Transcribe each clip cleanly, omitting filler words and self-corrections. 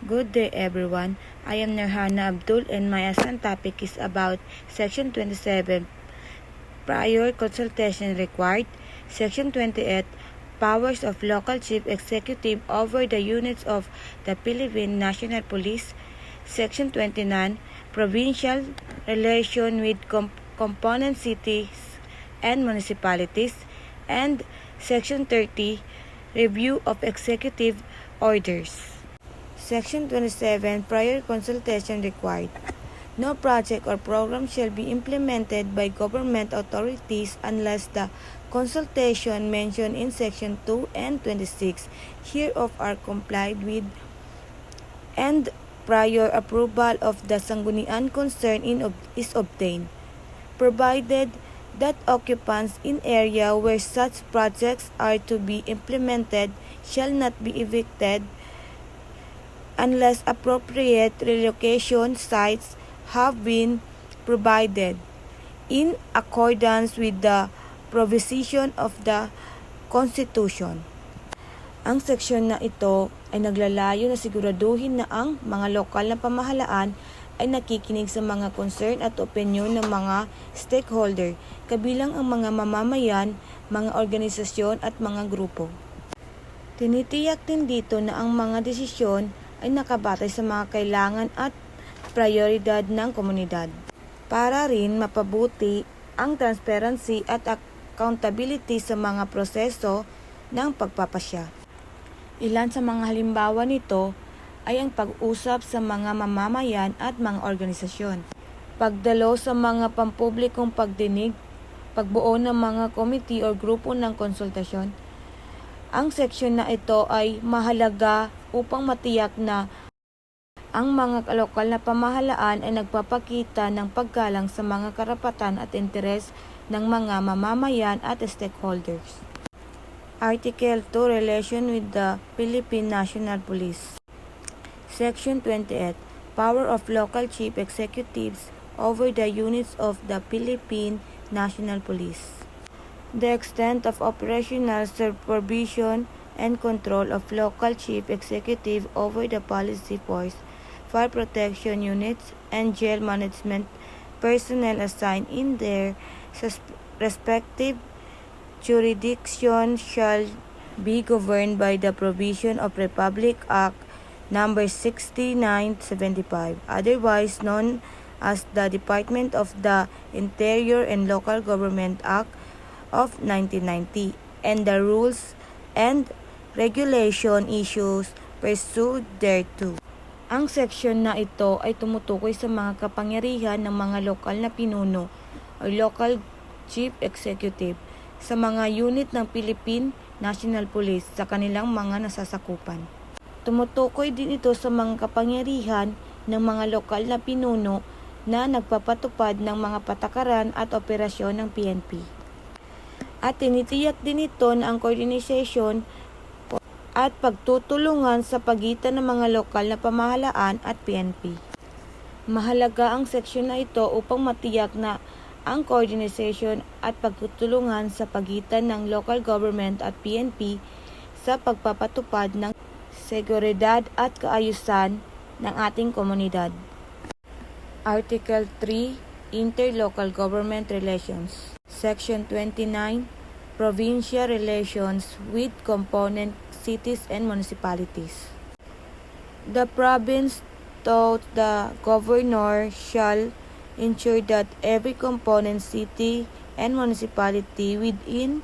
Good day everyone. I am Nurhana Abdul and my assigned topic is about Section 27, Prior Consultation Required, Section 28, Powers of Local Chief Executive over the units of the Philippine National Police, Section 29, Provincial Relation with Component Cities and Municipalities, and Section 30, Review of Executive Orders. Section 27, Prior Consultation Required. No project or program shall be implemented by government authorities unless the consultation mentioned in Section 2 and 26 hereof are complied with and prior approval of the sanggunian concerned is obtained, provided that occupants in area where such projects are to be implemented shall not be evicted unless appropriate relocation sites have been provided in accordance with the provision of the Constitution. Ang seksyon na ito ay naglalayo na siguraduhin na ang mga lokal na pamahalaan ay nakikinig sa mga concern at opinyon ng mga stakeholder, kabilang ang mga mamamayan, mga organisasyon at mga grupo. Tinitiyak din dito na ang mga desisyon ay nakabatay sa mga kailangan at prioridad ng komunidad. Para rin mapabuti ang transparency at accountability sa mga proseso ng pagpapasya. Ilan sa mga halimbawa nito ay ang pag-usap sa mga mamamayan at mga organisasyon, pagdalo sa mga pampublikong pagdinig, pagbuo ng mga committee o grupo ng konsultasyon. Ang seksyon na ito ay mahalaga upang matiyak na ang mga lokal na pamahalaan ay nagpapakita ng paggalang sa mga karapatan at interes ng mga mamamayan at stakeholders. Article 2, Relation with the Philippine National Police. Section 28, Power of Local Chief Executives over the units of the Philippine National Police. The extent of operational supervision and control of local chief executive over the police force, fire protection units, and jail management personnel assigned in their respective jurisdiction shall be governed by the provision of Republic Act No. 6975, otherwise known as the Department of the Interior and Local Government Act of 1990, and the rules and regulation issues pursued thereto. Ang seksyon na ito ay tumutukoy sa mga kapangyarihan ng mga lokal na pinuno o local chief executive sa mga unit ng Philippine National Police sa kanilang mga nasasakupan. Tumutukoy din ito sa mga kapangyarihan ng mga lokal na pinuno na nagpapatupad ng mga patakaran at operasyon ng PNP. At tinitiyak din ito na ang coordination at pagtutulungan sa pagitan ng mga lokal na pamahalaan at PNP. Mahalaga ang seksyon na ito upang matiyak na ang coordination at pagtutulungan sa pagitan ng local government at PNP sa pagpapatupad ng seguridad at kaayusan ng ating komunidad. Article 3, Interlocal Government Relations. Section 29, Provincial Relations with Component Cities and Municipalities. The province through the governor shall ensure that every component city and municipality within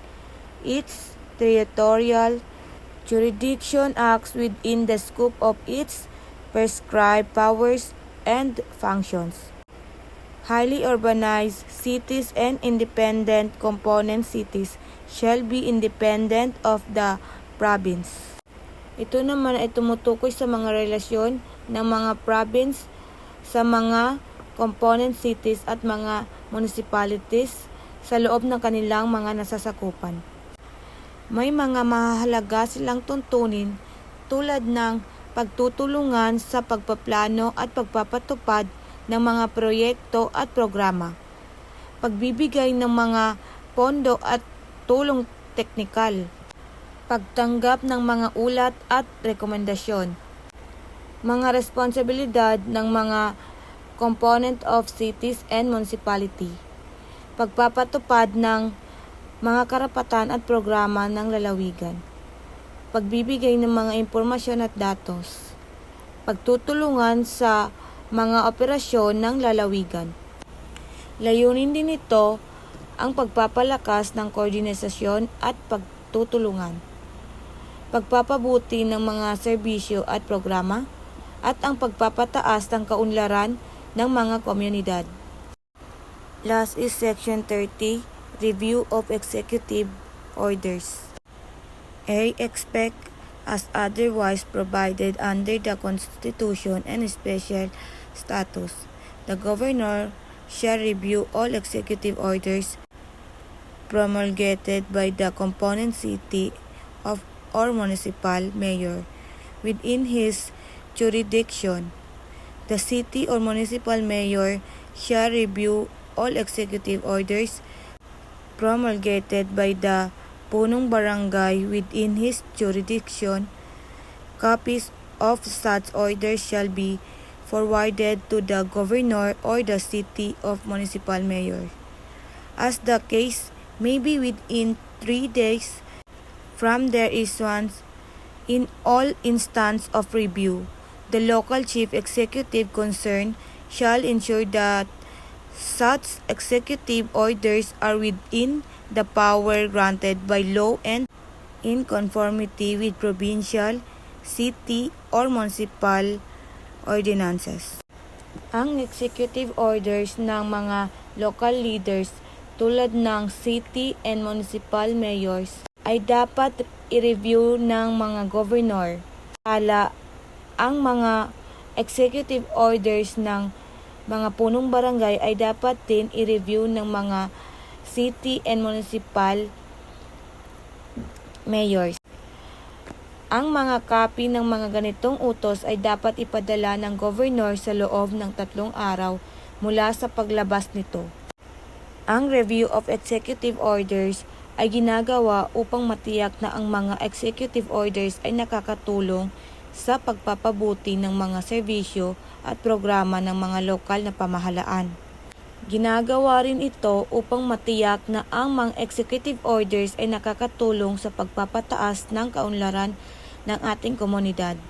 its territorial jurisdiction acts within the scope of its prescribed powers and functions. Highly urbanized cities and independent component cities shall be independent of the province. Ito naman ay tumutukoy sa mga relasyon ng mga province sa mga component cities at mga municipalities sa loob ng kanilang mga nasasakupan. May mga mahalaga silang tuntunin tulad ng pagtutulungan sa pagpaplano at pagpapatupad ng mga proyekto at programa, pagbibigay ng mga pondo at tulong teknikal, pagtanggap ng mga ulat at rekomendasyon, Mga responsibilidad ng mga component of cities and municipality. Pagpapatupad ng mga karapatan at programa ng lalawigan. Pagbibigay ng mga impormasyon at datos. Pagtutulungan sa mga operasyon ng lalawigan. Layunin din nito ang pagpapalakas ng koordinasyon at pagtutulungan. Pagpapabuti ng mga serbisyo at programa at ang pagpapataas ng kaunlaran ng mga komunidad. Last is Section 30, Review of Executive Orders. A. Expect as otherwise provided under the Constitution and special status. The Governor shall review all executive orders promulgated by the component city of or municipal mayor within his jurisdiction. The city or municipal mayor shall review all executive orders promulgated by the punong barangay within his jurisdiction. Copies of such orders shall be forwarded to the governor or the city of municipal mayor, as the case may be, within 3 days from their issuance. In all instances of review, the local chief executive concerned shall ensure that such executive orders are within the power granted by law and in conformity with provincial, city, or municipal ordinances. Ang executive orders ng mga local leaders tulad ng city and municipal mayors ay dapat i-review ng mga governor. Ang mga executive orders ng mga punong barangay ay dapat din i-review ng mga city and municipal mayors. Ang mga copy ng mga ganitong utos ay dapat ipadala ng governor sa loob ng 3 araw mula sa paglabas nito. Ang review of executive orders ay ginagawa upang matiyak na ang mga executive orders ay nakakatulong sa pagpapabuti ng mga serbisyo at programa ng mga lokal na pamahalaan. Ginagawa rin ito upang matiyak na ang mga executive orders ay nakakatulong sa pagpapataas ng kaunlaran ng ating komunidad.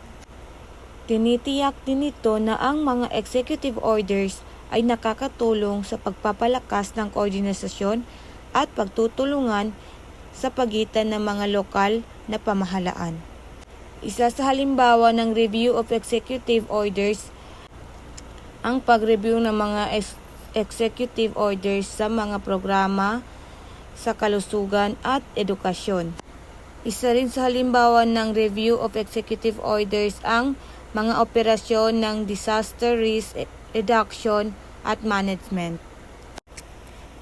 Tinitiyak din ito na ang mga executive orders ay nakakatulong sa pagpapalakas ng koordinasyon at pagtutulungan sa pagitan ng mga lokal na pamahalaan. Isa sa halimbawa ng review of executive orders, ang pag-review ng mga executive orders sa mga programa sa kalusugan at edukasyon. Isa rin sa halimbawa ng review of executive orders ang mga operasyon ng disaster risk reduction at management.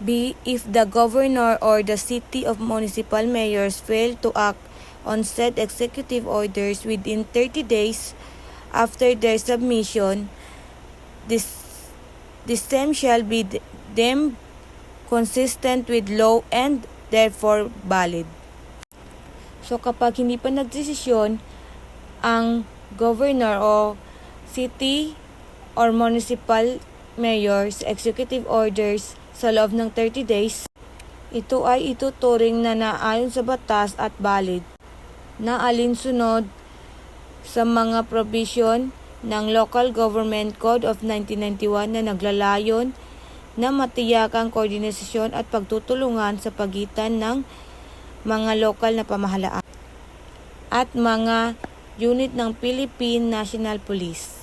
B. If the governor or the city of municipal mayors fail to act on said executive orders within 30 days after their submission, the same shall be deemed consistent with law and therefore valid. So kapag hindi pa nagdesisyon ang governor o city or municipal mayors executive orders sa loob ng 30 days, ito ay ituturing na naayon sa batas at valid, na alinsunod sa mga provision ng Local Government Code of 1991 na naglalayon na matiyakang koordinasyon at pagtutulungan sa pagitan ng mga lokal na pamahalaan at mga unit ng Philippine National Police.